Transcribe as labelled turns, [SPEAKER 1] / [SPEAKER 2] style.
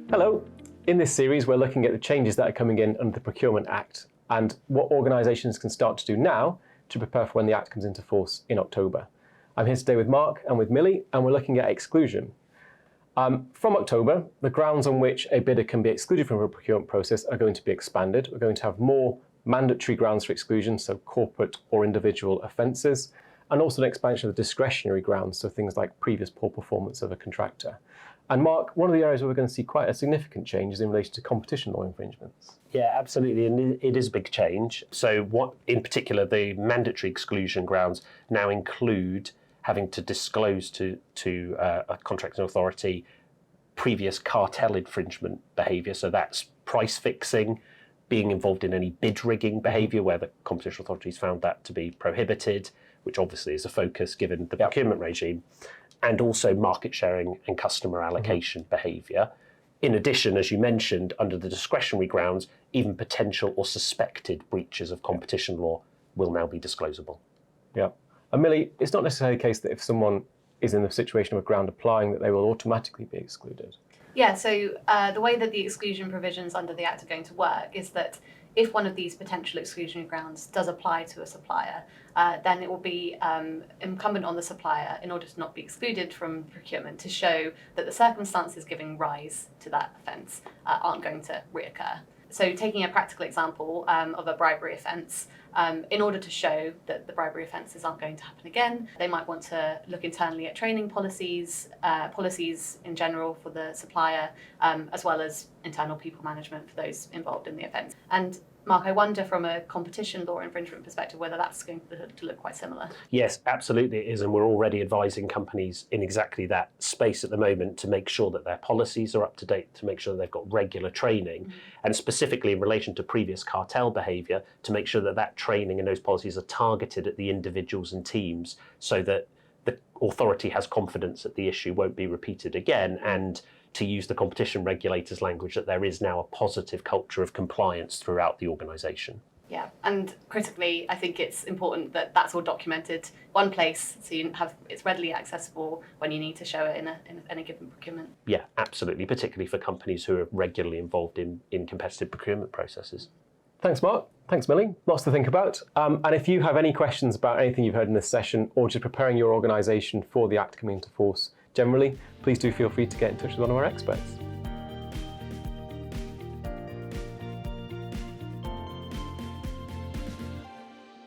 [SPEAKER 1] Hello. In this series, we're looking at the changes that are coming in under the Procurement Act and what organisations can start to do now to prepare for when the Act comes into force in October. I'm here today with Marc and with Millie, and we're looking at exclusion. From October, the grounds on which a bidder can be excluded from a procurement process are going to be expanded. We're going to have more mandatory grounds for exclusion, so corporate or individual offences, and also an expansion of the discretionary grounds, so things like previous poor performance of a contractor. And Marc, one of the areas where we're going to see quite a significant change is in relation to competition law infringements.
[SPEAKER 2] Yeah, absolutely, and it is a big change. So what, in particular, the mandatory exclusion grounds now include having to disclose to a contracting authority previous cartel infringement behaviour. So that's price fixing, being involved in any bid rigging behaviour where the competition authorities found that to be prohibited, which obviously is a focus given the procurement regime, and also market sharing and customer allocation behaviour. In addition, as you mentioned, under the discretionary grounds, even potential or suspected breaches of competition law will now be disclosable.
[SPEAKER 1] Yeah. And Millie, it's not necessarily the case that if someone is in the situation of a ground applying that they will automatically be excluded.
[SPEAKER 3] Yeah, so the way that the exclusion provisions under the Act are going to work is that if one of these potential exclusionary grounds does apply to a supplier, then it will be incumbent on the supplier, in order to not be excluded from procurement, to show that the circumstances giving rise to that offence aren't going to reoccur. So taking a practical example of a bribery offence, in order to show that the bribery offences aren't going to happen again, they might want to look internally at training policies, policies in general for the supplier, as well as internal people management for those involved in the offence. And Marc, I wonder from a competition law infringement perspective whether that's going to look quite similar.
[SPEAKER 2] Yes, absolutely it is, and we're already advising companies in exactly that space at the moment to make sure that their policies are up to date, to make sure that they've got regular training, and specifically in relation to previous cartel behaviour, to make sure that that training and those policies are targeted at the individuals and teams so that the authority has confidence that the issue won't be repeated again, and to use the competition regulators' language, that there is now a positive culture of compliance throughout the organisation.
[SPEAKER 3] Yeah, and critically, I think it's important that that's all documented one place, so you have it's readily accessible when you need to show it in any given procurement.
[SPEAKER 2] Yeah, absolutely, particularly for companies who are regularly involved in competitive procurement processes.
[SPEAKER 1] Thanks, Marc. Thanks, Millie. Lots to think about. And if you have any questions about anything you've heard in this session, or just preparing your organisation for the Act coming into force generally, please do feel free to get in touch with one of our experts.